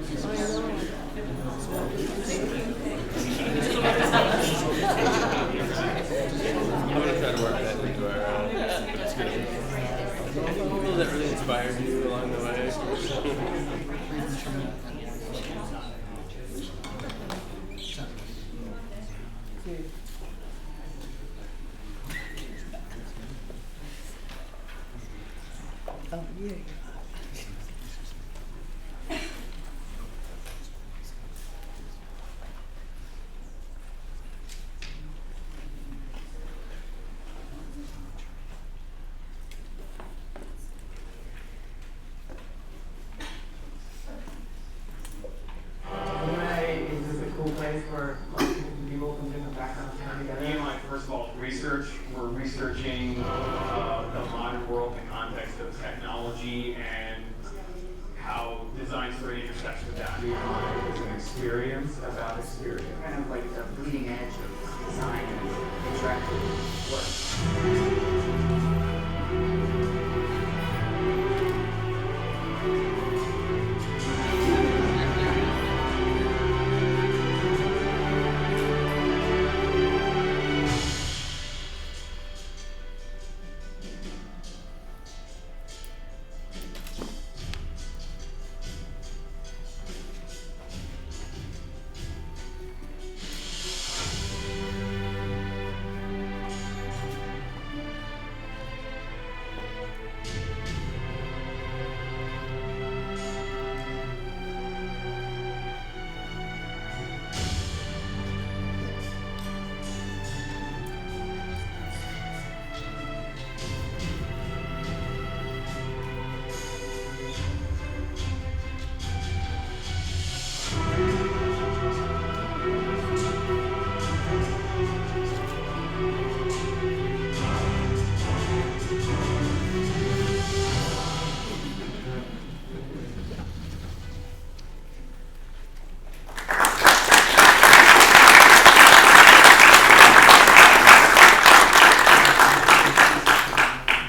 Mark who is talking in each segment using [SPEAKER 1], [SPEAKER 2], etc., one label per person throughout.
[SPEAKER 1] I'm going to try to work that into our discussion. People that really inspired you along the way.
[SPEAKER 2] Oh, yeah.
[SPEAKER 3] We're researching the modern world in the context of technology and how design sort of intersects with that.
[SPEAKER 4] DMI is an experience about experience.
[SPEAKER 5] Kind of like the bleeding edge of design and interactive work.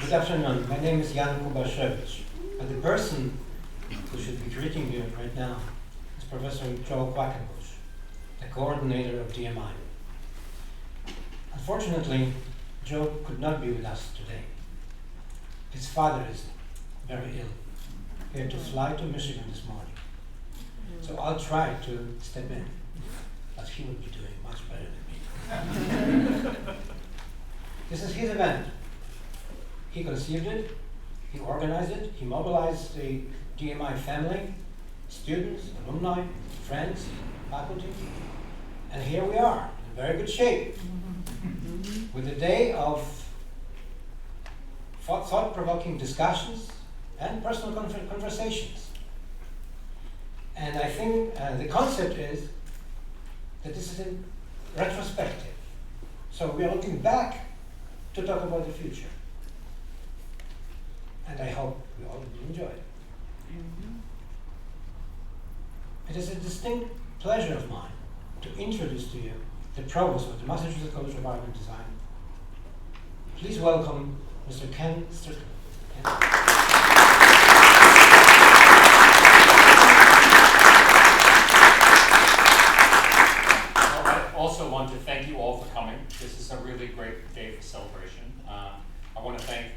[SPEAKER 6] Good afternoon. My name is Kubasiewicz. And the person who should be greeting you right now is Professor Joe Quackenbush, the coordinator of DMI. Unfortunately, Joe could not be with us today. His father is very ill. He had to fly to Michigan this morning. So I'll try to step in, but he would be doing much better than me. This is his event. He conceived it, he organized it, he mobilized the DMI family, students, alumni, friends, faculty, and here we are, in very good shape, with a day of thought-provoking discussions and personal conversations. And I think the concept is that this is a retrospective. So we are looking back to talk about the future. And I hope we all will enjoy it. It is a distinct pleasure of mine to introduce to you the Provost of the Massachusetts College of Art and Design. Please welcome Mr. Ken Strickland.
[SPEAKER 7] I also want to thank you all for coming. This is a really great day for celebration. I want to thank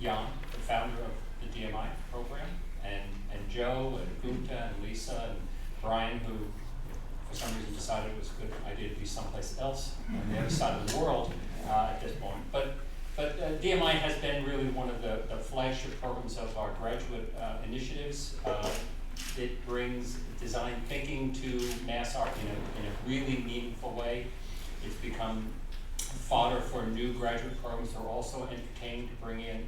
[SPEAKER 7] Jan, the founder of the DMI program, and Joe, and Gunta, and Lisa, and Brian, who for some reason decided it was a good idea to be someplace else on the other side of the world at this point. But DMI has been really one of the flagship programs of our graduate initiatives. It brings design thinking to MassArt in a really meaningful way. It's become fodder for new graduate programs that are also entertained to bring in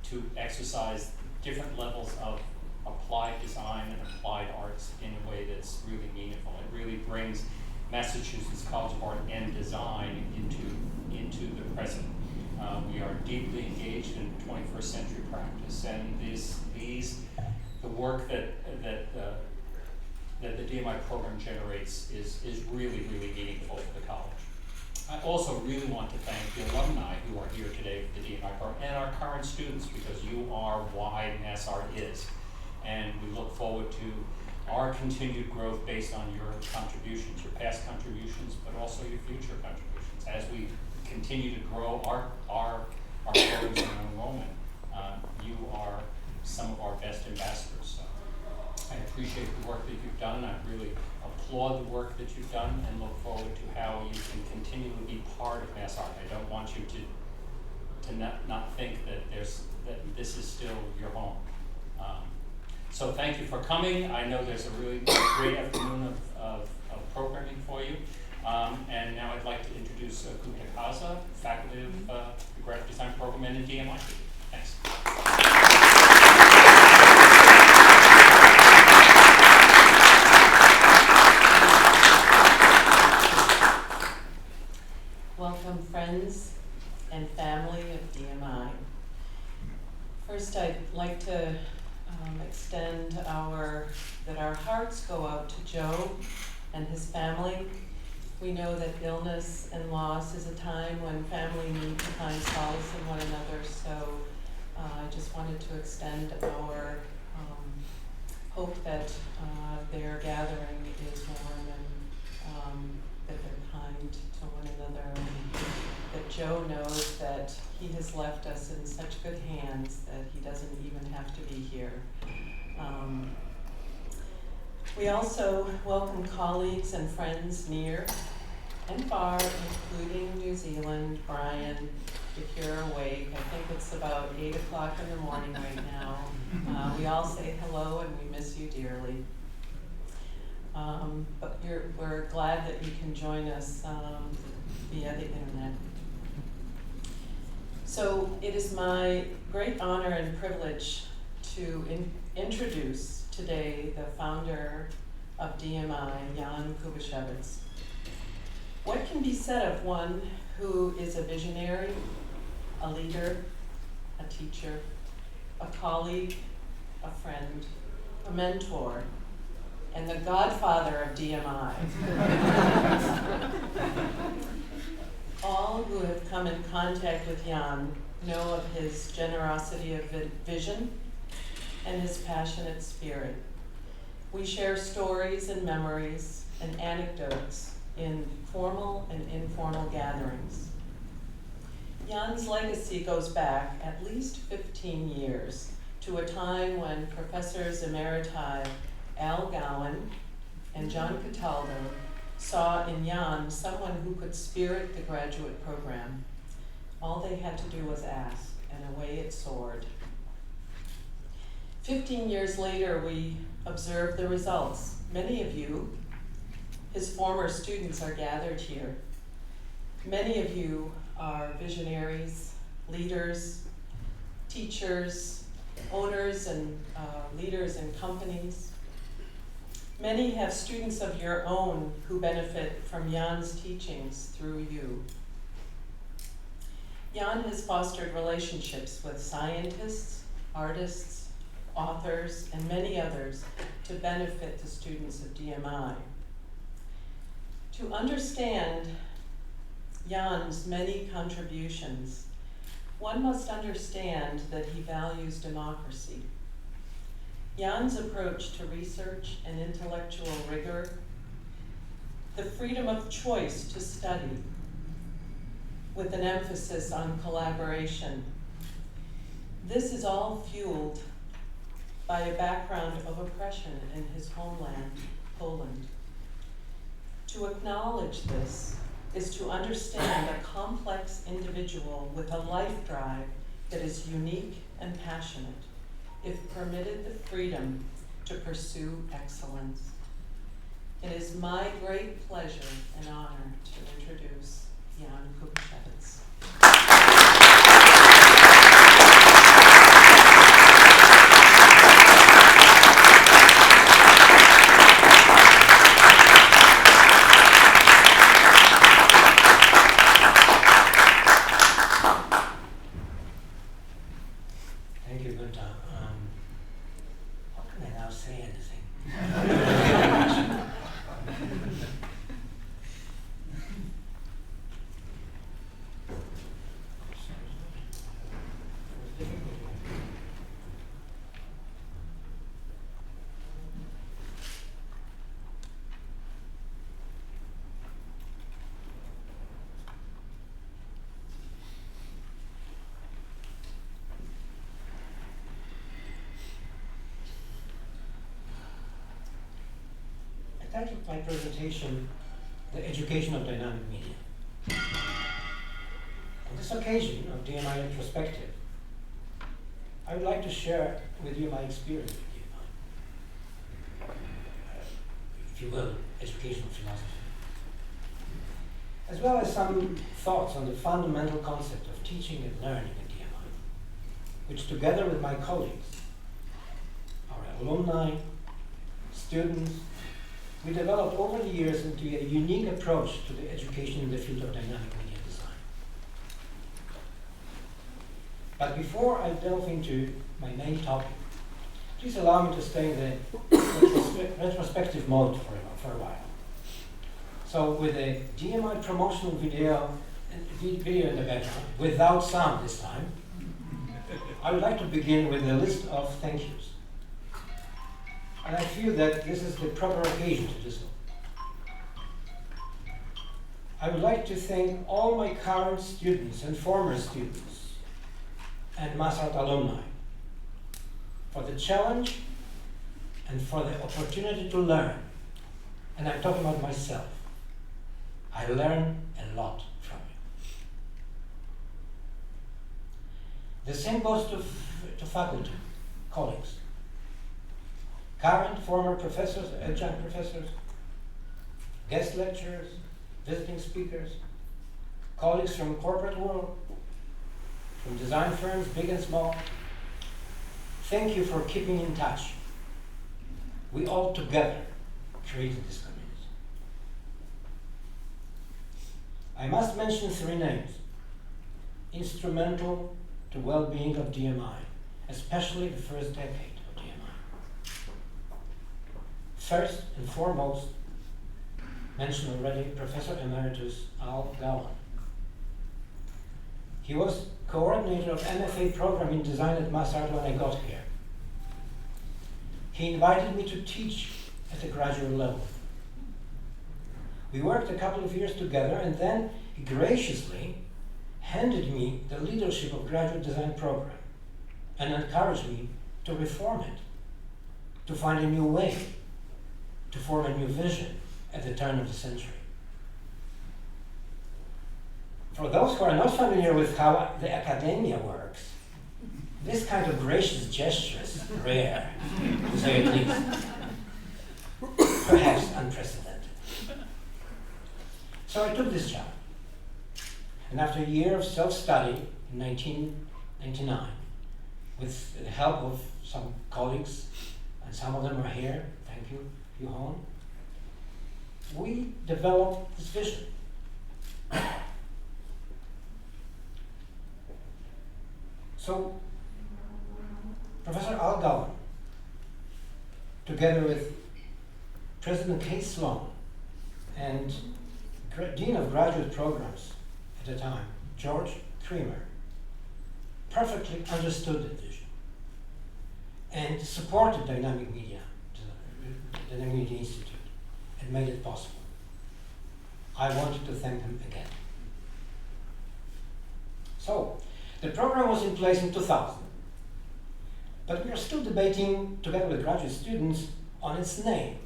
[SPEAKER 7] to exercise different levels of applied design and applied arts in a way that's really meaningful. It really brings Massachusetts College of Art and Design into the present. We are deeply engaged in 21st century practice, and the work that the DMI program generates is really, really meaningful for the college. I also really want to thank the alumni who are here today for the DMI program and our current students, because you are why MassArt is. And we look forward to our continued growth based on your contributions, your past contributions, but also your future contributions. As we continue to grow our programs and enrollment, you are some of our best ambassadors. So I appreciate the work that you've done. I really applaud the work that you've done and look forward to how you can continue to be part of MassArt. I don't want you to not think that this is still your home. So thank you for coming. I know there's a really great afternoon of programming for you. And now I'd like to introduce Kubasiewicz, faculty of the graphic design program and in DMI. Thanks.
[SPEAKER 2] Welcome, friends and family of DMI. First, I'd like to extend that our hearts go out to Joe and his family. We know that illness and loss is a time when family need to find solace in one another, so I just wanted to extend our hope that their gathering is warm and that they're kind to one another, and that Joe knows that he has left us in such good hands that he doesn't even have to be here. We also welcome colleagues and friends near and far, including New Zealand. Brian, if you're awake, I think it's about 8 o'clock in the morning right now. We all say hello and we miss you dearly. But we're glad that you can join us via the internet. So it is my great honor and privilege to introduce today the founder of DMI, Jan Kubasiewicz. What can be said of one who is a visionary, a leader, a teacher, a colleague, a friend, a mentor, and the godfather of DMI? All who have come in contact with Jan know of his generosity of vision and his passionate spirit. We share stories and memories and anecdotes in formal and informal gatherings. Jan's legacy goes back at least 15 years to a time when Professors Emeriti Al Gowan and John Cataldo saw in Jan someone who could spirit the graduate program. All they had to do was ask, and away it soared. 15 years later, we observed the results. Many of you, his former students, are gathered here. Many of you are visionaries, leaders, teachers, owners and leaders in companies. Many have students of your own who benefit from Jan's teachings through you. Jan has fostered relationships with scientists, artists, authors, and many others to benefit the students of DMI. To understand Jan's many contributions, one must understand that he values democracy. Jan's approach to research and intellectual rigor, the freedom of choice to study, with an emphasis on collaboration. This is all fueled by a background of oppression in his homeland, Poland. To acknowledge this is to understand a complex individual with a life drive that is unique and passionate, if permitted the freedom to pursue excellence. It is my great pleasure and honor to introduce Jan Kubasiewicz.
[SPEAKER 6] Thank you, Gunther. How can I now say anything? I titled my presentation, The Education of Dynamic Media. On this occasion of DMI Retrospective, I would like to share with you my experience with DMI, if you will, educational philosophy, as well as some thoughts on the fundamental concept of teaching and learning in DMI, which together with my colleagues, our alumni, students, we developed over the years into a unique approach to the education in the field of dynamic media design. But before I delve into my main topic, please allow me to stay in the retrospective mode for a while. So with a DMI promotional video in the background, without sound this time, I would like to begin with a list of thank yous. And I feel that this is the proper occasion to do so. I would like to thank all my current students and former students and MassArt alumni for the challenge and for the opportunity to learn. And I'm talking about myself. I learn a lot from you. The same goes to faculty, colleagues. Current, former professors, adjunct professors, guest lecturers, visiting speakers, colleagues from corporate world, from design firms, big and small. Thank you for keeping in touch. We all together created this community. I must mention 3 names, instrumental to well-being of DMI, especially the first decade. First and foremost, mentioned already, Professor Emeritus Al Gallen. He was coordinator of MFA program in design at MassArt when I got here. He invited me to teach at the graduate level. We worked a couple of years together, and then he graciously handed me the leadership of graduate design program and encouraged me to reform it, to find a new way, to form a new vision at the turn of the century. For those who are not familiar with how the academia works, this kind of gracious gesture is rare, to say at least. Perhaps unprecedented. So I took this job. And after a year of self-study in 1999, with the help of some colleagues, and some of them are here, thank you, home, we developed this vision. So, Professor Al Gallen, together with President Kate Sloan and Dean of Graduate Programs at the time, George Creamer, perfectly understood the vision and supported Dynamic Media Institute, and made it possible. I wanted to thank them again. So, the program was in place in 2000, but we are still debating, together with graduate students, on its name.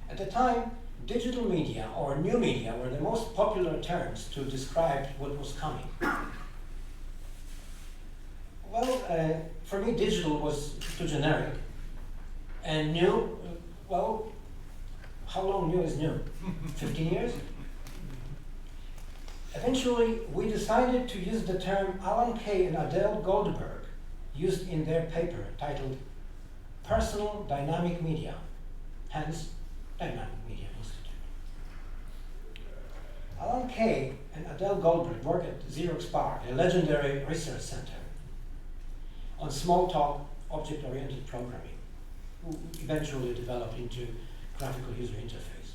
[SPEAKER 6] At the time, digital media or new media were the most popular terms to describe what was coming. Well, for me, digital was too generic. And new, well, how long new is new? 15 years? Eventually, we decided to use the term Alan Kay and Adele Goldberg used in their paper titled Personal Dynamic Media, hence Dynamic Media Institute. Alan Kay and Adele Goldberg work at Xerox PARC, a legendary research center, on Smalltalk object-oriented programming, who eventually developed into graphical user interface.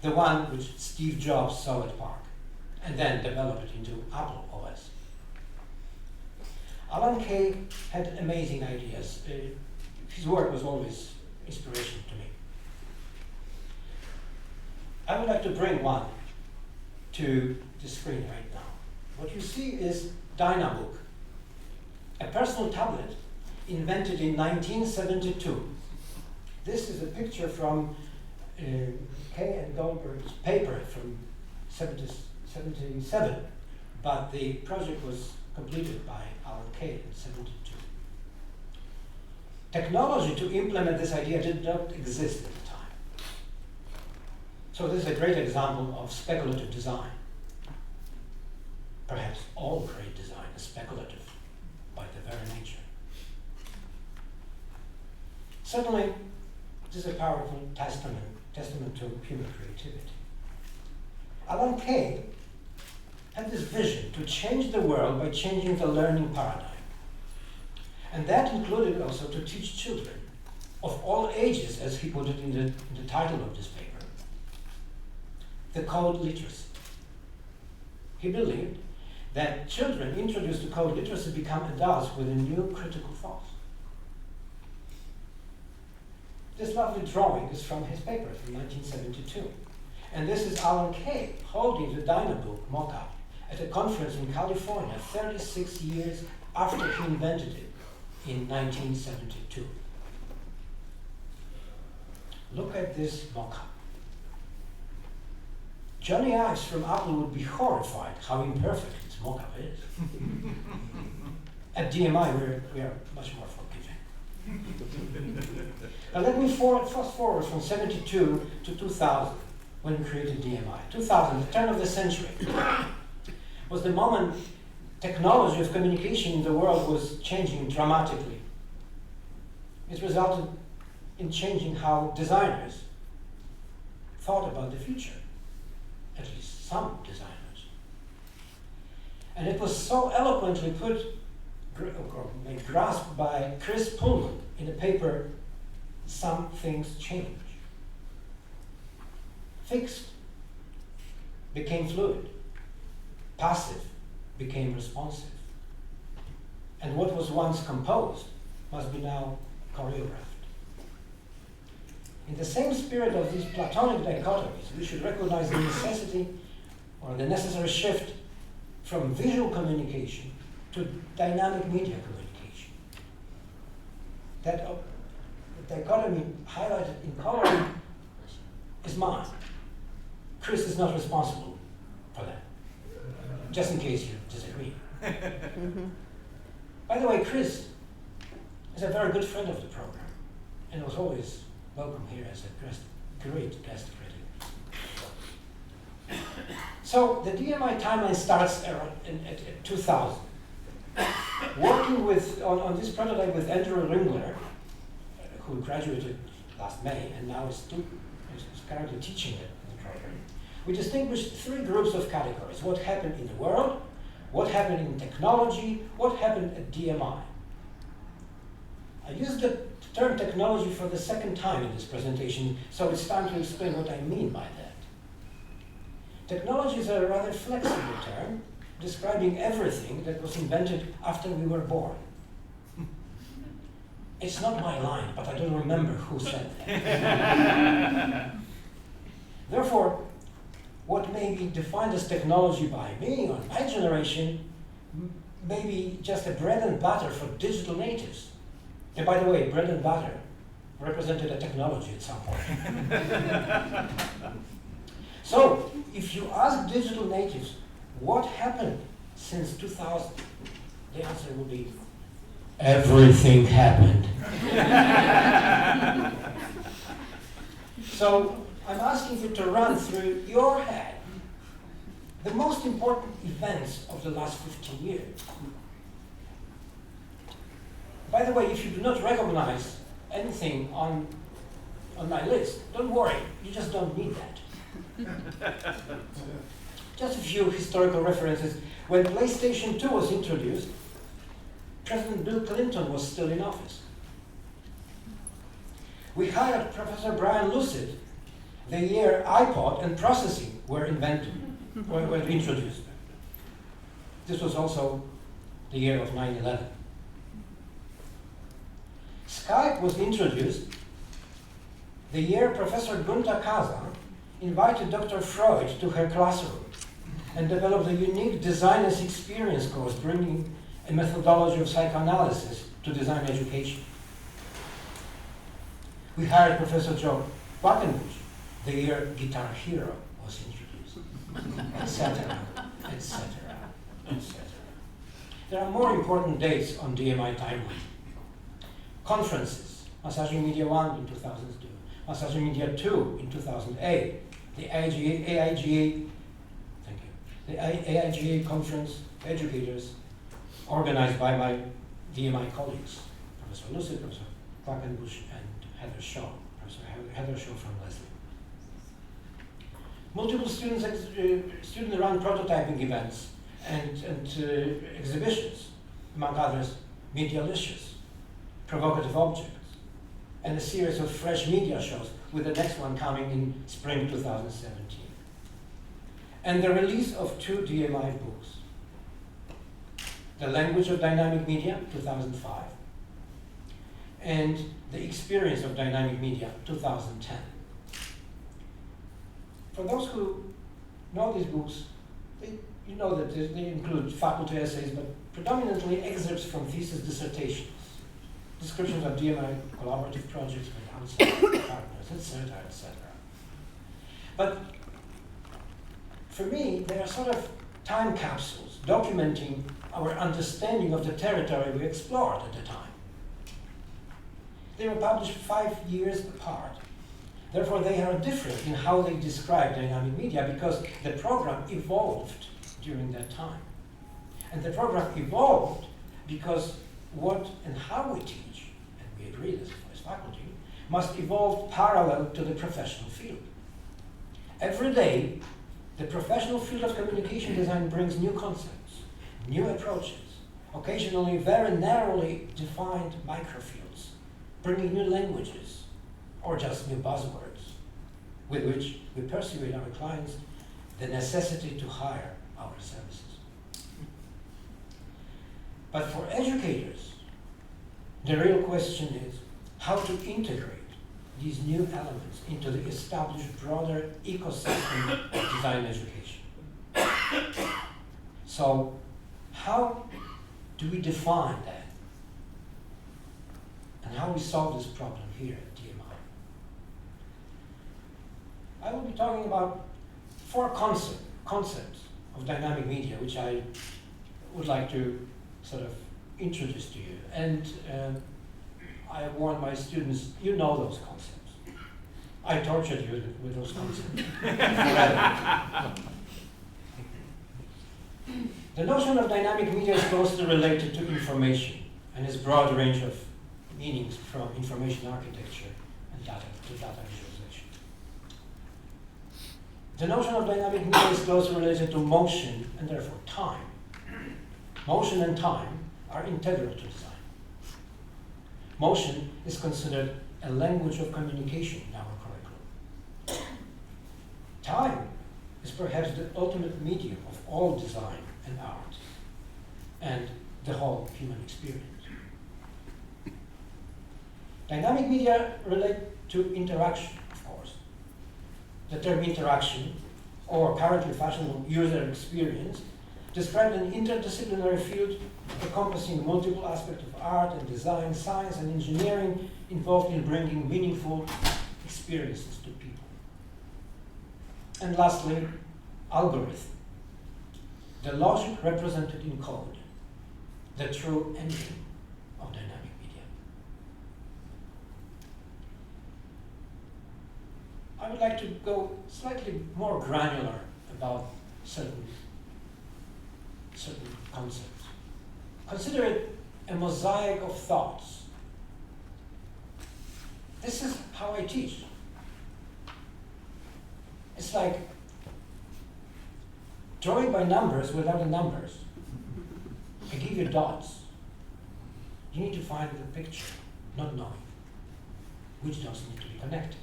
[SPEAKER 6] The one which Steve Jobs saw at PARC, and then developed it into Apple OS. Alan Kay had amazing ideas. His work was always inspirational to me. I would like to bring one to the screen right now. What you see is Dynabook, a personal tablet invented in 1972. This is a picture from Kay and Goldberg's paper from 77, but the project was completed by Alan Kay in 72. Technology to implement this idea did not exist at the time. So this is a great example of speculative design. Perhaps all great design is speculative by their very nature. Certainly, this is a powerful testament to human creativity. Alan Kay had this vision to change the world by changing the learning paradigm. And that included also to teach children of all ages, as he put it in the title of this paper, the code literacy. He believed that children introduced to code literacy become adults with a new critical thought. This lovely drawing is from his paper from 1972. And this is Alan Kay holding the Dynabook mock-up at a conference in California 36 years after he invented it in 1972. Look at this mock-up. Johnny Ives from Apple would be horrified how imperfect this mock-up is. At DMI, we are much more forgiving. Now let me fast forward from 72 to 2000, when we created DMI. 2000, the turn of the century, was the moment technology of communication in the world was changing dramatically. It resulted in changing how designers thought about the future, at least some designers. And it was so eloquently made grasped by Chris Pullman in the paper, Some Things Change. Fixed became fluid. Passive became responsive. And what was once composed must be now choreographed. In the same spirit of these Platonic dichotomies, we should recognize the necessity or the necessary shift from visual communication to dynamic media communication. That dichotomy highlighted in coloring is mine. Chris is not responsible for that, just in case you disagree. By the way, Chris is a very good friend of the program and was always welcome here as a great guest critic. So the DMI timeline starts at 2000. Working on this prototype with Andrew Ringler, who graduated last May and now is currently teaching it in the program, we distinguished three groups of categories: what happened in the world, what happened in technology, what happened at DMI. I used the term technology for the second time in this presentation, so it's time to explain what I mean by that. Technology is a rather flexible term, describing everything that was invented after we were born. It's not my line, but I don't remember who said that. Therefore, what may be defined as technology by me or my generation may be just a bread and butter for digital natives. And by the way, bread and butter represented a technology at some point. So, if you ask digital natives what happened since 2000, the answer will be everything happened. So, I'm asking you to run through your head the most important events of the last 15 years. By the way, if you do not recognize anything on my list, don't worry, you just don't need that. Just a few historical references. When PlayStation 2 was introduced, President Bill Clinton was still in office. We hired Professor Brian Lucid the year iPod and processing were invented, were introduced. This was also the year of 9/11. Skype was introduced the year Professor Gunta Kaza invited Dr. Freud to her classroom and developed a unique designer's experience course bringing a methodology of psychoanalysis to design education. We hired Professor Joe Quackenbush the year Guitar Hero was introduced, etc., etc., etc. There are more important dates on DMI timeline. Conferences, Massaging Media 1 in 2002, Massaging Media 2 in 2008, the AIGA conference educators organized by my DMI colleagues, Professor Elyse, Professor Quackenbush, and Heather Shaw, Professor Heather Shaw from Lesley. Multiple student-run prototyping events and exhibitions, among others, Medialicious, Provocative Objects, and a series of fresh media shows, with the next one coming in spring 2017. And the release of 2 DMI books, The Language of Dynamic Media, 2005, and The Experience of Dynamic Media, 2010. For those who know these books, you know that they include faculty essays, but predominantly excerpts from thesis dissertations, descriptions of DMI collaborative projects with outside partners, etc., etc. But for me, they are sort of time capsules documenting our understanding of the territory we explored at the time. They were published 5 years apart. Therefore, they are different in how they describe dynamic media because the program evolved during that time. And the program evolved because what and how we teach, and we agree as faculty, must evolve parallel to the professional field. Every day, the professional field of communication design brings new concepts, new approaches, occasionally very narrowly defined microfields, bringing new languages, or just new buzzwords, with which we persuade our clients the necessity to hire our services. But for educators, the real question is how to integrate these new elements into the established broader ecosystem of design education. So, how do we define that? And how we solve this problem here at DMI? I will be talking about 4 concepts of dynamic media, which I would like to sort of introduce to you. And I warned my students, you know those concepts. I tortured you with those concepts. The notion of dynamic media is closely related to information and its broad range of meanings from information architecture and data to data visualization. The notion of dynamic media is closely related to motion and therefore time. Motion and time are integral to design. Motion is considered a language of communication in our curriculum. Time is perhaps the ultimate medium of all design and art and the whole human experience. Dynamic media relate to interaction, of course. The term interaction, or currently fashionable user experience, describes an interdisciplinary field encompassing multiple aspects of art and design, science and engineering involved in bringing meaningful experiences to people. And lastly, algorithm, the logic represented in code, the true engine of dynamic media. I would like to go slightly more granular about certain concepts. Consider it a mosaic of thoughts. This is how I teach. It's like drawing by numbers without the numbers. I give you dots. You need to find the picture, not knowing which dots need to be connected.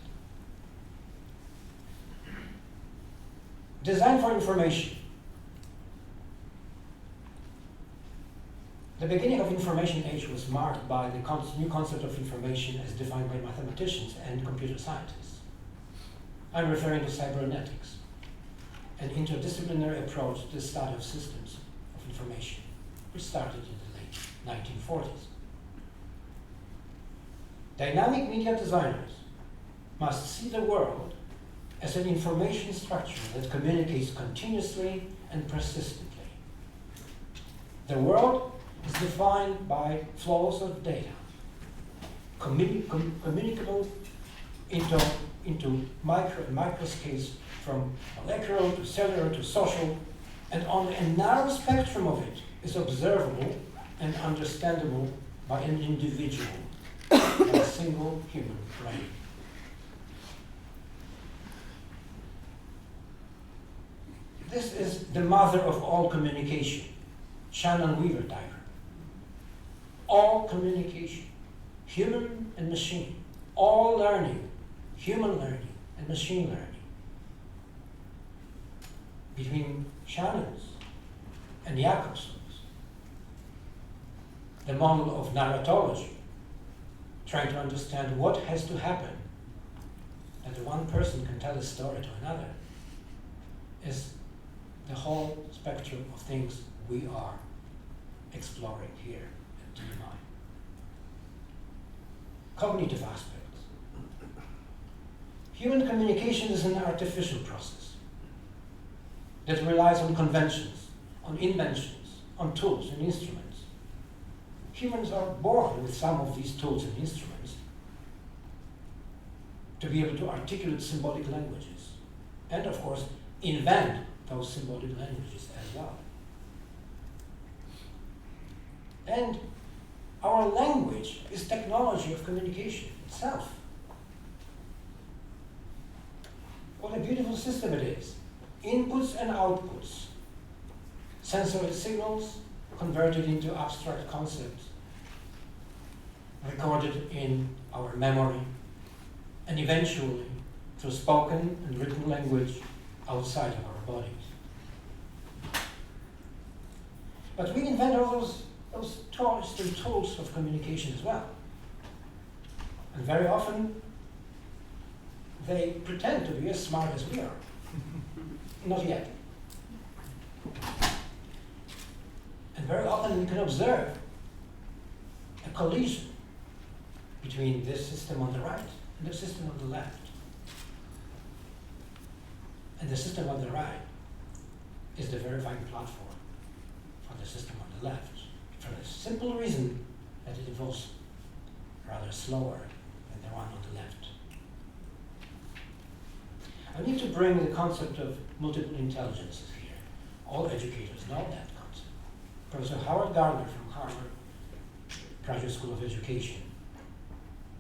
[SPEAKER 6] Design for information. The beginning of information age was marked by the new concept of information as defined by mathematicians and computer scientists. I'm referring to cybernetics, an interdisciplinary approach to the study of systems of information, which started in the late 1940s. Dynamic media designers must see the world as an information structure that communicates continuously and persistently. The world is defined by flows of data, communicable into micro and microscales, from molecular to cellular to social, and on a narrow spectrum of it is observable and understandable by an individual, by a single human brain. This is the mother of all communication, Shannon Weaver diagram. All communication, human and machine, all learning, human learning and machine learning. Between Shannon's and Jacobson's, the model of narratology, trying to understand what has to happen that the one person can tell a story to another, is the whole spectrum of things we are exploring here at DMI. Cognitive aspects. Human communication is an artificial process that relies on conventions, on inventions, on tools and instruments. Humans are born with some of these tools and instruments to be able to articulate symbolic languages and, of course, invent those symbolic languages as well. And our language is technology of communication itself. What a beautiful system it is. Inputs and outputs, sensory signals converted into abstract concepts, recorded in our memory, and eventually through spoken and written language outside of our bodies. But we invent all those tools and tools of communication as well. And very often they pretend to be as smart as we are. Not yet. And very often we can observe a collision between this system on the right and the system on the left. And the system on the right is the verifying platform for the system on the left, for the simple reason that it evolves rather slower than the one on the left. I need to bring the concept of multiple intelligences here. All educators know that concept. Professor Howard Gardner from Harvard Graduate School of Education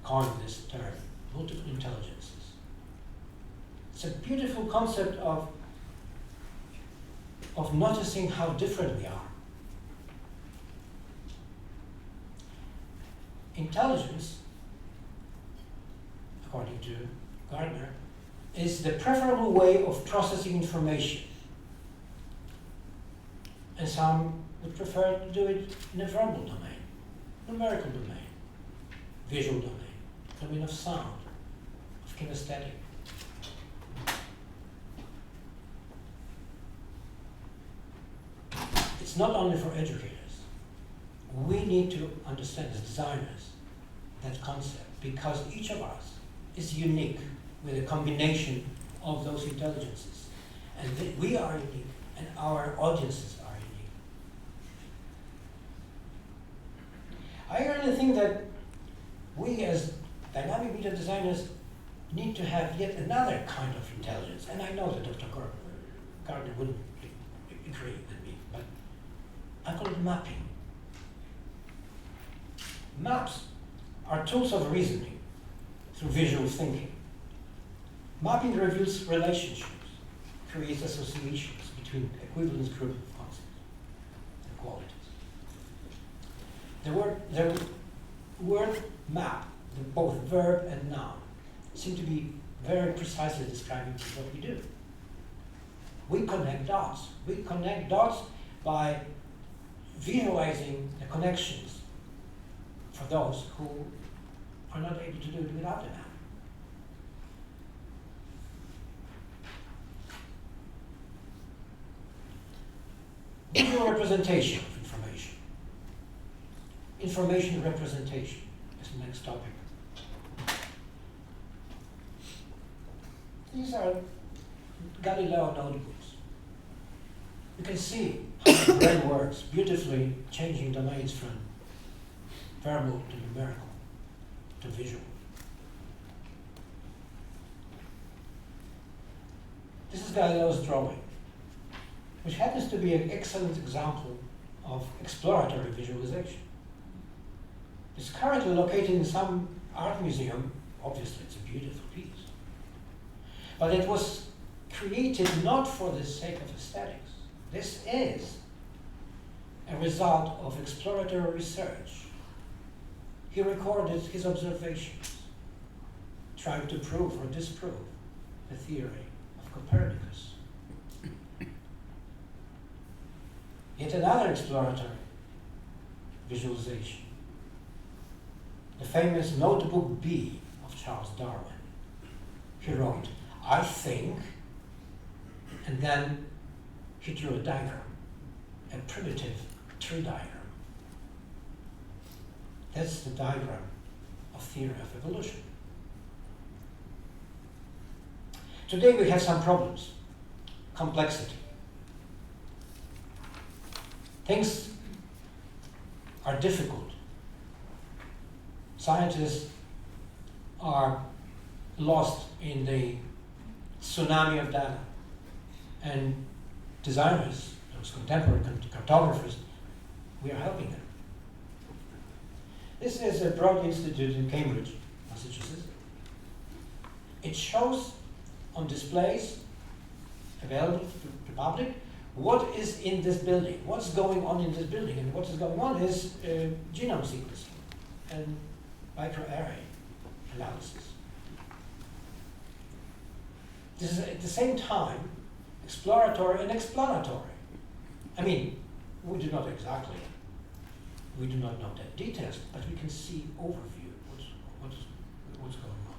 [SPEAKER 6] coined this term, multiple intelligences. It's a beautiful concept of noticing how different we are. Intelligence, according to Gardner, is the preferable way of processing information. And some would prefer to do it in a verbal domain, numerical domain, visual domain, domain of sound, of kinesthetic. It's not only for educators. We need to understand as designers that concept, because each of us is unique with a combination of those intelligences. And we are unique, and our audiences are unique. I really think that we as dynamic media designers need to have yet another kind of intelligence. And I know that Dr. Gardner wouldn't agree with me, but I call it mapping. Maps are tools of reasoning through visual thinking. Mapping reveals relationships, creates associations between equivalent group of concepts and qualities. The word map, both verb and noun, seem to be very precisely describing what we do. We connect dots. We connect dots by visualizing the connections for those who are not able to do it without a map. Visual representation of information. Information representation is the next topic. These are Galileo notebooks. You can see how the brain works, beautifully changing domains from verbal to numerical to visual. This is Galileo's drawing, which happens to be an excellent example of exploratory visualization. It's currently located in some art museum. Obviously, it's a beautiful piece. But it was created not for the sake of aesthetics. This is a result of exploratory research. He recorded his observations, trying to prove or disprove the theory of Copernicus. Yet another exploratory visualization, the famous Notebook B of Charles Darwin. He wrote, "I think," and then he drew a diagram, a primitive tree diagram. That's the diagram of theory of evolution. Today we have some problems. Complexity. Things are difficult. Scientists are lost in the tsunami of data. And designers, those contemporary cartographers, we are helping them. This is a Brady Institute in Cambridge, Massachusetts. It shows on displays available to the public what is in this building, what's going on in this building, and what is going on is genome sequencing and microarray analysis. This is at the same time exploratory and explanatory. I mean, we do not know the details, but we can see overview, what's going on.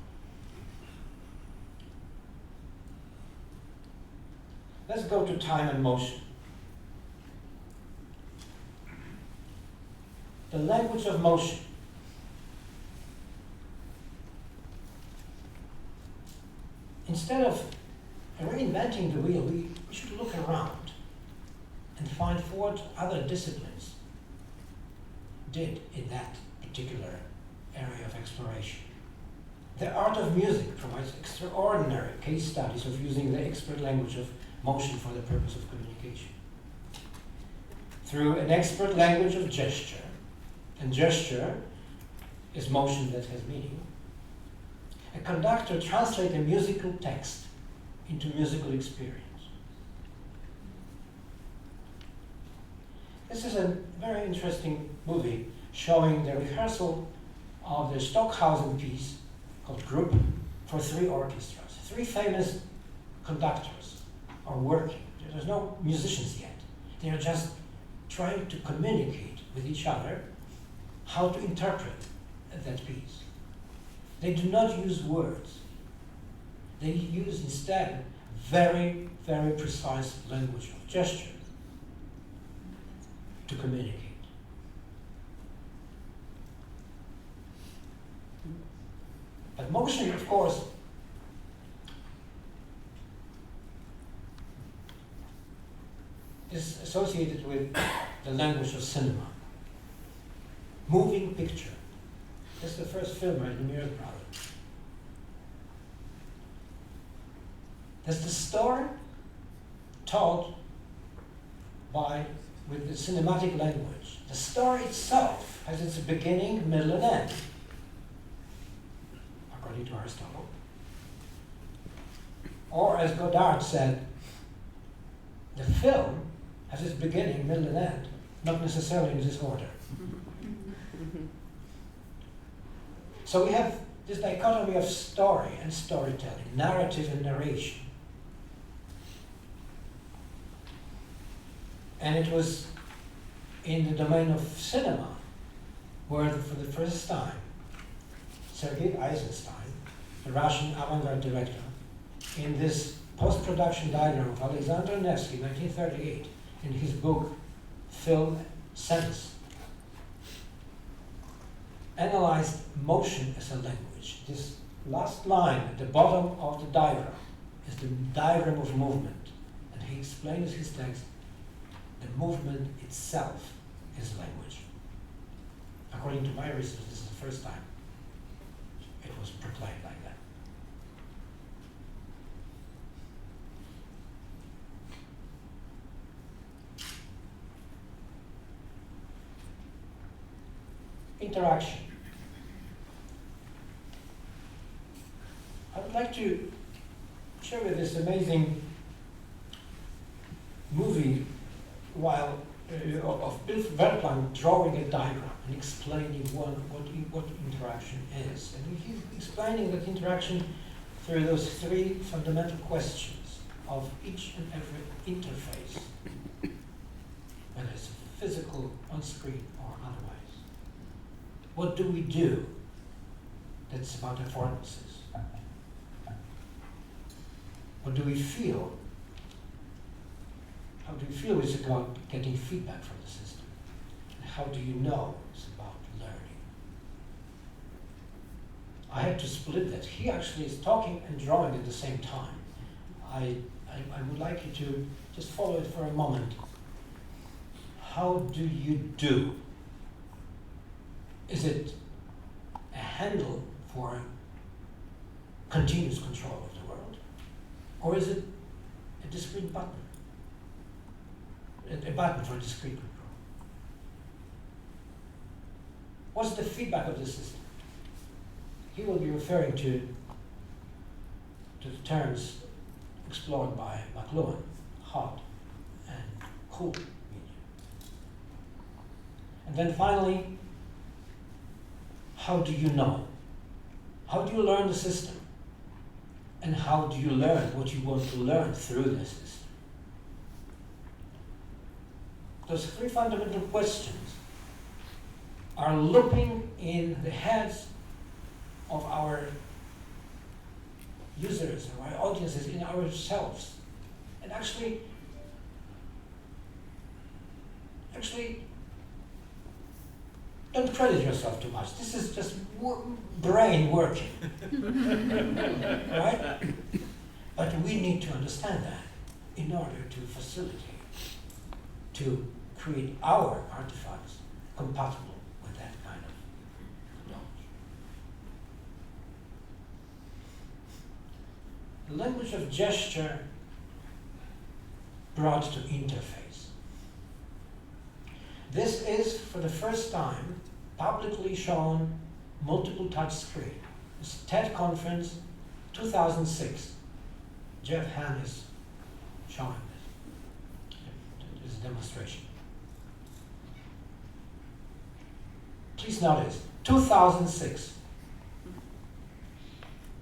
[SPEAKER 6] Let's go to time and motion. The language of motion. Instead of reinventing the wheel, we should look around and find what other disciplines did in that particular area of exploration. The art of music provides extraordinary case studies of using the expert language of motion for the purpose of communication. Through an expert language of gesture, and gesture is motion that has meaning, a conductor translates a musical text into musical experience. This is a very interesting movie showing the rehearsal of the Stockhausen piece called Group for 3 orchestras. 3 famous conductors are working. There's no musicians yet. They are just trying to communicate with each other how to interpret that piece. They do not use words. They use instead very, very precise language of gesture to communicate. But motion, of course, is associated with the language of cinema. Moving picture. This is the first film by Lumiere brothers. There's the story told with the cinematic language. The story itself has its beginning, middle, and end, according to Aristotle. Or as Godard said, the film has its beginning, middle, and end, not necessarily in this order. So we have this dichotomy of story and storytelling, narrative and narration. And it was in the domain of cinema where, for the first time, Sergei Eisenstein, the Russian avant-garde director, in this post-production diagram of Alexander Nevsky, 1938, in his book, Film Sense, analyzed motion as a language. This last line at the bottom of the diagram is the diagram of movement. And he explains in his text, the movement itself is language. According to my research, this is the first time it was proclaimed like that. Interaction. I would like to show you this amazing movie of Whitlock drawing a diagram and explaining what interaction is. And he's explaining that interaction through those three fundamental questions of each and every interface, whether it's physical, on screen, or otherwise. What do we do that's about affordances? What do we feel? How do you feel is about getting feedback from the system? And how do you know it's about learning? I had to split that. He actually is talking and drawing at the same time. I would like you to just follow it for a moment. How do you do? Is it a handle for continuous control of the world? Or is it a discrete button? A button for discrete control. What's the feedback of the system? He will be referring to the terms explored by McLuhan, hot and cool medium. And then finally, how do you know? How do you learn the system? And how do you learn what you want to learn through the system? Those three fundamental questions are looping in the heads of our users, of our audiences, in ourselves. And actually, don't credit yourself too much. This is just brain working, right? But we need to understand that in order to facilitate, to create our artifacts compatible with that kind of knowledge. The language of gesture brought to interface. This is, for the first time, publicly shown multiple touch screen. It's TED conference 2006. Jeff Hahn is showing this. This is a demonstration. Please notice, 2006.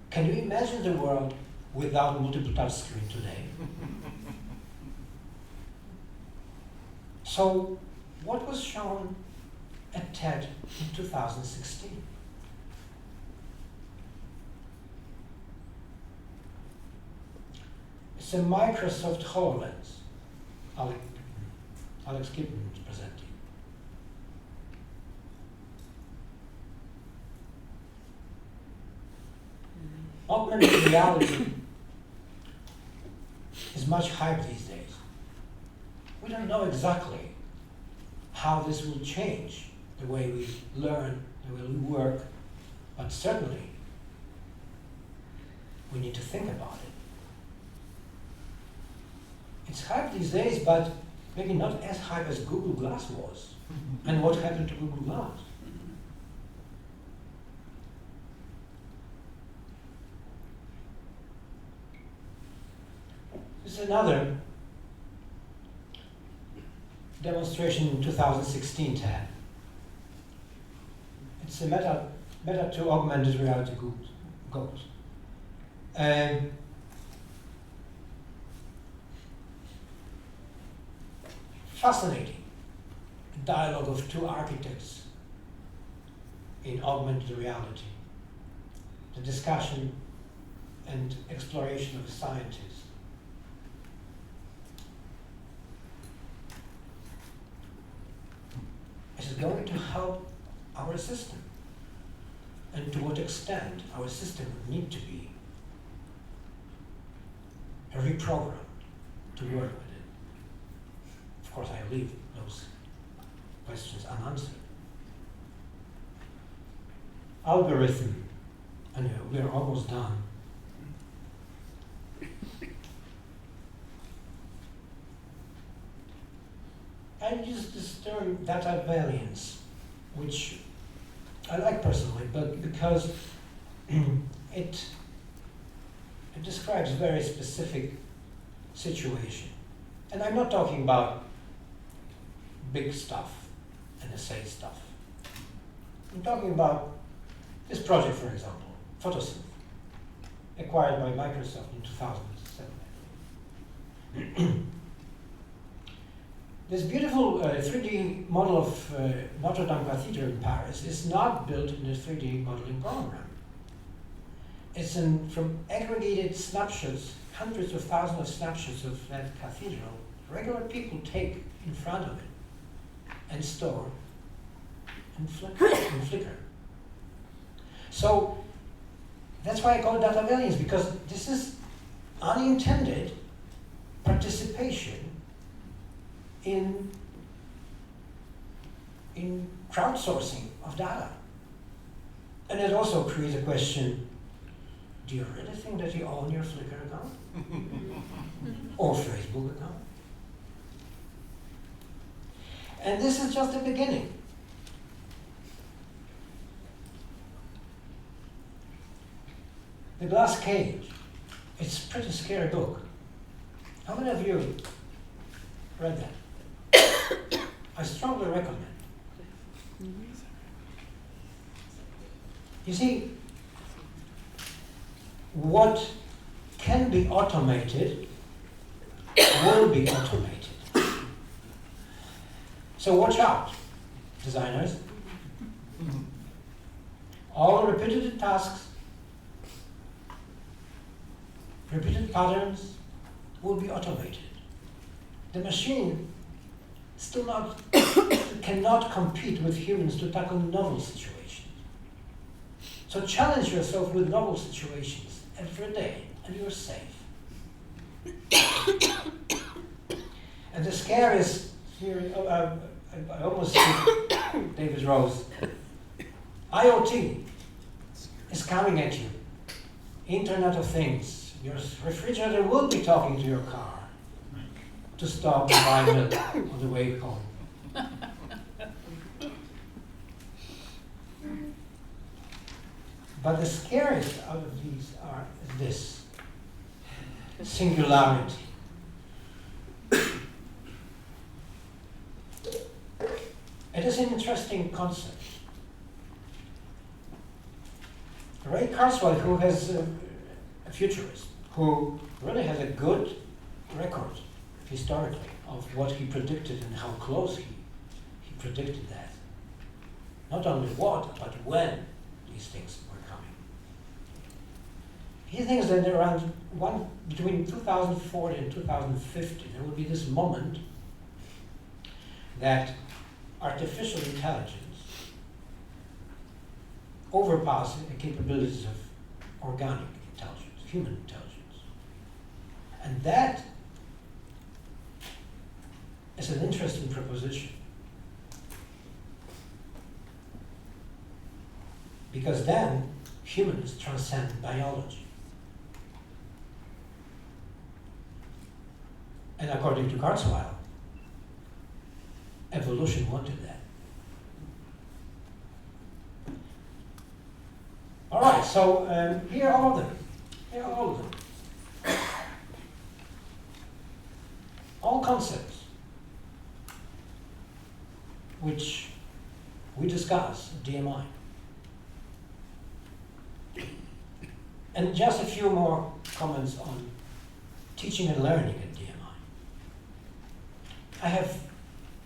[SPEAKER 6] Can you imagine the world without multiple touch screen today? So, what was shown at TED in 2016? It's a Microsoft HoloLens. Alex Kipman is presenting. Augmented reality is much hyped these days. We don't know exactly how this will change the way we learn, the way we work, but certainly we need to think about it. It's hyped these days, but maybe not as hype as Google Glass was. And what happened to Google Glass? This is another demonstration in 2016 TED. It's a meta to augmented reality goals. Fascinating dialogue of two architects in augmented reality. The discussion and exploration of a scientist. Is it going to help our system? And to what extent our system would need to be reprogrammed to work with it. Of course, I leave those questions unanswered. Algorithm, and we're almost done. I use this term data variance, which I like personally, but because it describes a very specific situation. And I'm not talking about big stuff, NSA stuff. I'm talking about this project, for example, Photosynth, acquired by Microsoft in 2007. This beautiful 3D model of Notre Dame Cathedral in Paris is not built in a 3D modeling program. It's from aggregated snapshots, hundreds of thousands of snapshots of that cathedral, regular people take in front of it and store and flicker. So that's why I call it data variance, because this is unintended participation in crowdsourcing of data. And it also creates a question, do you really think that you own your Flickr account? Or Facebook account? And this is just the beginning. The Glass Cage. It's a pretty scary book. How many of you read that? I strongly recommend. You see, what can be automated will be automated. So watch out, designers. All repetitive tasks, repeated patterns will be automated. The machine still cannot compete with humans to tackle novel situations. So challenge yourself with novel situations every day, and you're safe. And the scariest here, I almost see David Rose. IoT is coming at you. Internet of Things. Your refrigerator will be talking to your car to stop and buy milk on the way home. But the scariest out of these are this: singularity. It is an interesting concept. Ray Kurzweil, who has a futurist, who really has a good record historically of what he predicted and how close he predicted that. Not only what, but when these things were coming. He thinks that around between 2040 and 2050, there will be this moment that artificial intelligence overpasses the capabilities of organic intelligence, human intelligence. And that is an interesting proposition. Because then humans transcend biology. And according to Kurzweil, evolution wanted that. All right, so here are all of them. Here are all of them. All concepts which we discuss at DMI. And just a few more comments on teaching and learning at DMI. I have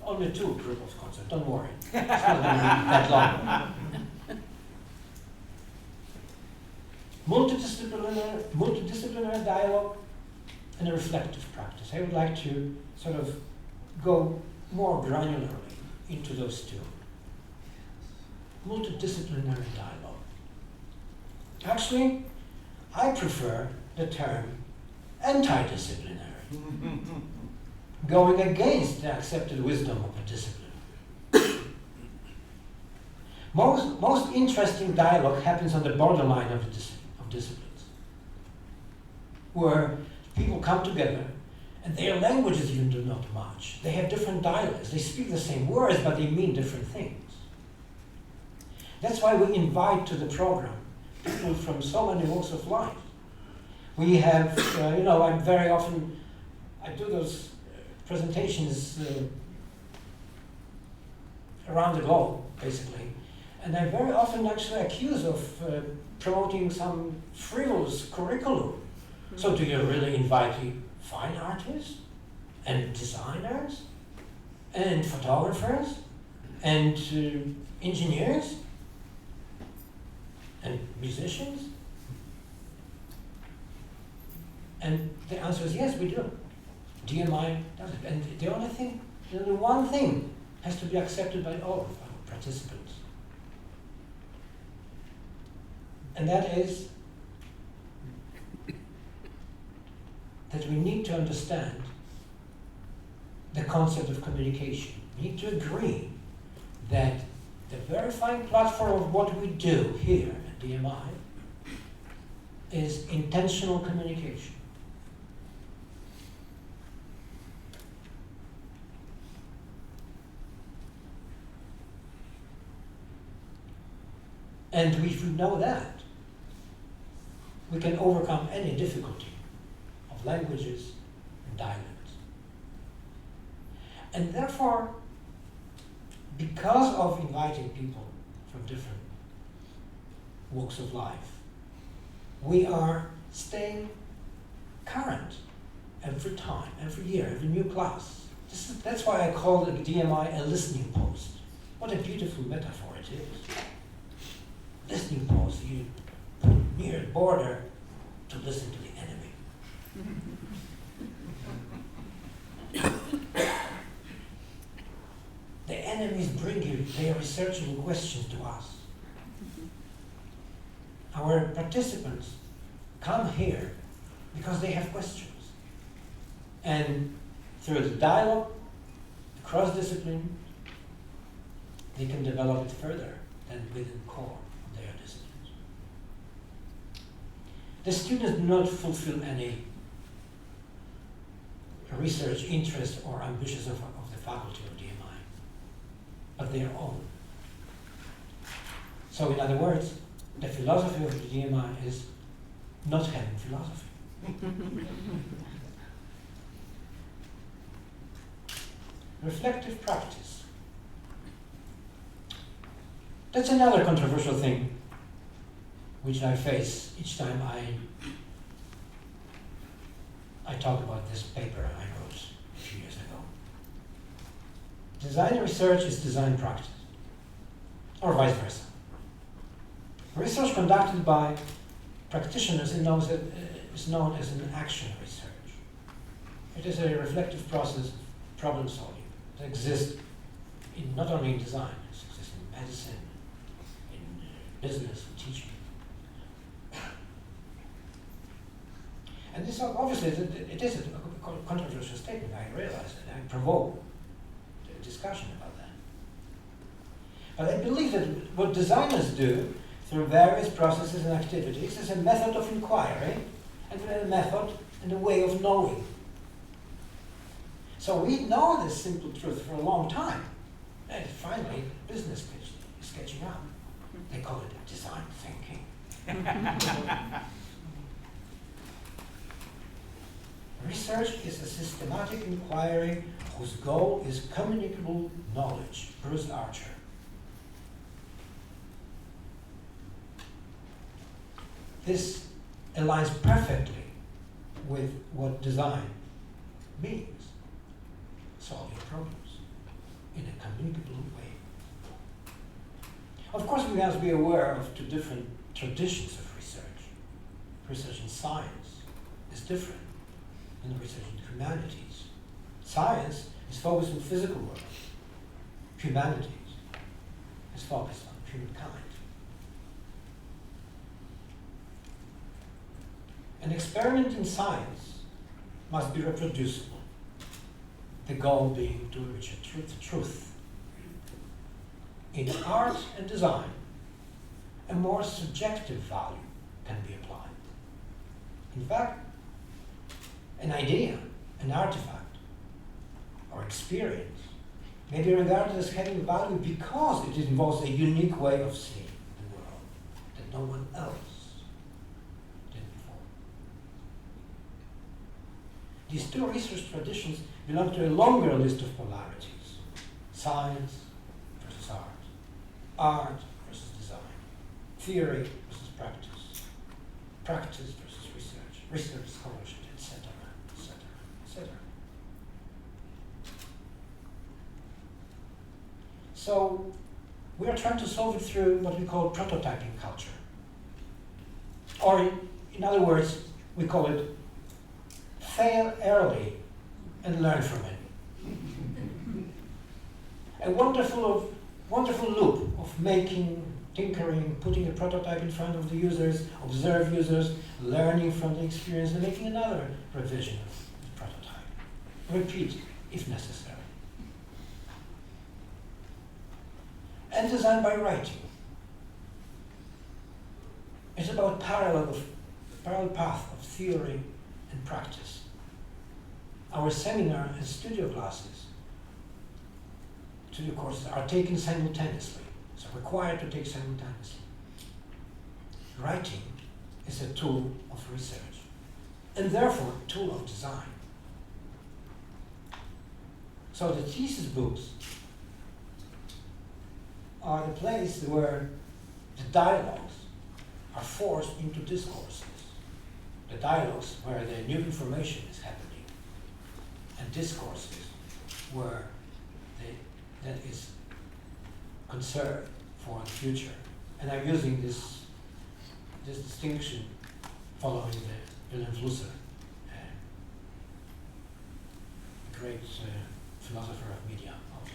[SPEAKER 6] only 2 proof of concept, don't worry. It's not going to be that long. Multidisciplinary dialogue and a reflective practice. I would like to sort of go more granularly into those 2. Multidisciplinary dialogue. Actually, I prefer the term anti-disciplinary, going against the accepted wisdom of a discipline. Most interesting dialogue happens on the borderline of disciplines, where people come together and their languages even do not match. They have different dialects. They speak the same words, but they mean different things. That's why we invite to the program people from so many walks of life. We have, I'm very often, I do those presentations around the globe, basically, and I'm very often actually accused of promoting some frivolous curriculum. So do you really invite fine artists and designers and photographers and engineers and musicians? And the answer is yes, we do. DMI does it. And the only one thing has to be accepted by all of our participants. And that is that we need to understand the concept of communication. We need to agree that the verifying platform of what we do here at DMI is intentional communication. And if we know that, we can overcome any difficulty of languages and dialects. And therefore, because of inviting people from different walks of life, we are staying current every time, every year, every new class. That's why I call the DMI a listening post. What a beautiful metaphor it is. Listening post, you put near the border to listen to the enemy. The enemies bring you their researchable questions to us. Our participants come here because they have questions. And through the dialogue, the cross-discipline, they can develop it further than within the core of their disciplines. The students do not fulfill any research interest or ambitions of the faculty of DMI, but their own. So in other words, the philosophy of the DMI is not having philosophy. Reflective practice. That's another controversial thing which I face each time I talk about this paper I wrote a few years ago. Design research is design practice, or vice versa. Research conducted by practitioners is known as an action research. It is a reflective process of problem solving that exists not only in design, it exists in medicine, in business, and teaching. And this obviously it is a controversial statement, I realize it. I provoke a discussion about that. But I believe that what designers do through various processes and activities is a method of inquiry and a method and a way of knowing. So we know this simple truth for a long time. And finally, business is catching up. They call it design thinking. Research is a systematic inquiry whose goal is communicable knowledge. Bruce Archer. This aligns perfectly with what design means. Solving problems in a communicable way. Of course, we must be aware of two different traditions of research. Research in science is different than research in humanities. Science is focused on physical world. Humanities is focused on humankind. An experiment in science must be reproducible. The goal being to reach the truth. In art and design, a more subjective value can be applied. In fact, an idea, an artifact, or experience may be regarded as having value because it involves a unique way of seeing the world that no one else did before. These two research traditions belong to a longer list of polarities: science versus art versus design, theory versus practice, practice versus research, research scholarship, etc., etc., etc. So we are trying to solve it through what we call prototyping culture. Or in other words, we call it fail early and learn from it. A wonderful loop of making, tinkering, putting a prototype in front of the users, observe users, learning from the experience, and making another revision of the prototype. Repeat if necessary. And design by writing. It's about parallel path of theory and practice. Our seminar and studio classes, studio courses, are taken simultaneously, so required to take simultaneously. Writing is a tool of research, and therefore a tool of design. So the thesis books are the place where the dialogues are forced into discourses. The dialogues where the new information is happening, and discourses where that is conserved for the future. And I'm using this distinction following the Wilhelm Flusser, a great philosopher of media of the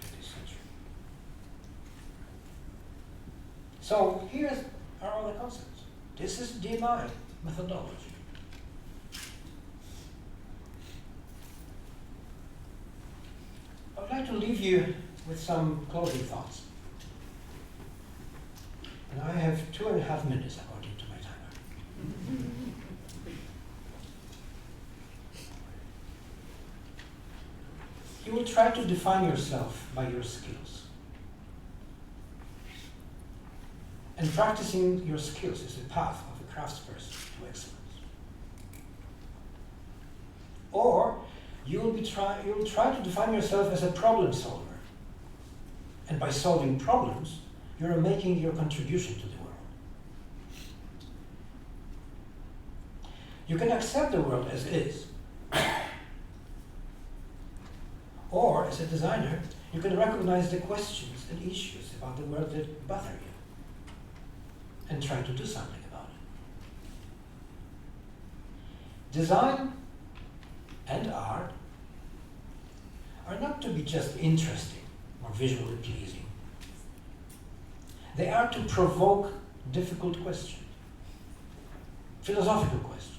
[SPEAKER 6] 20th century. So here are all the concepts. This is DMI methodology. I would like to leave you with some closing thoughts. And I have 2.5 minutes according to my timer. You will try to define yourself by your skills. And practicing your skills is the path of a craftsperson to excellence. Or you will try to define yourself as a problem solver. And by solving problems, you are making your contribution to the world. You can accept the world as is. Or, as a designer, you can recognize the questions and issues about the world that bother you and try to do something about it. Design and art are not to be just interesting or visually pleasing. They are to provoke difficult questions, philosophical questions.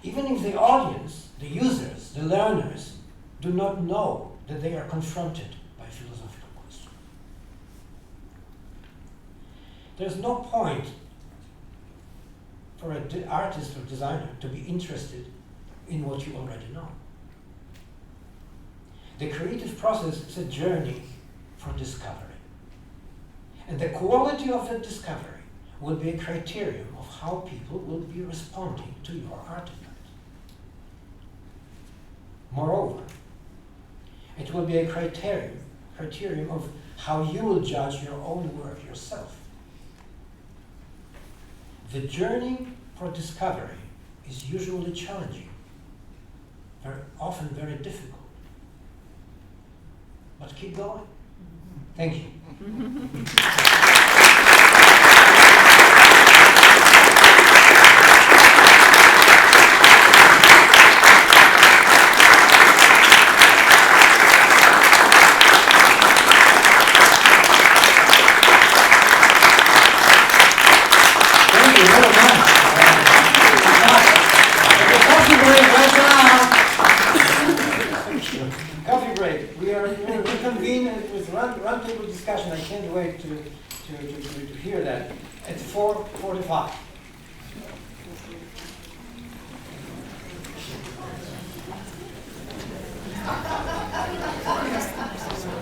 [SPEAKER 6] Even if the audience, the users, the learners do not know that they are confronted by philosophical questions. There's no point for an artist or designer to be interested in what you already know. The creative process is a journey for discovery. And the quality of that discovery will be a criterion of how people will be responding to your artifact. Moreover, it will be a criterion of how you will judge your own work yourself. The journey for discovery is usually challenging, very often very difficult. But keep going. Thank you. Thank you very much. roundtable discussion, I can't wait to hear that at 4:45.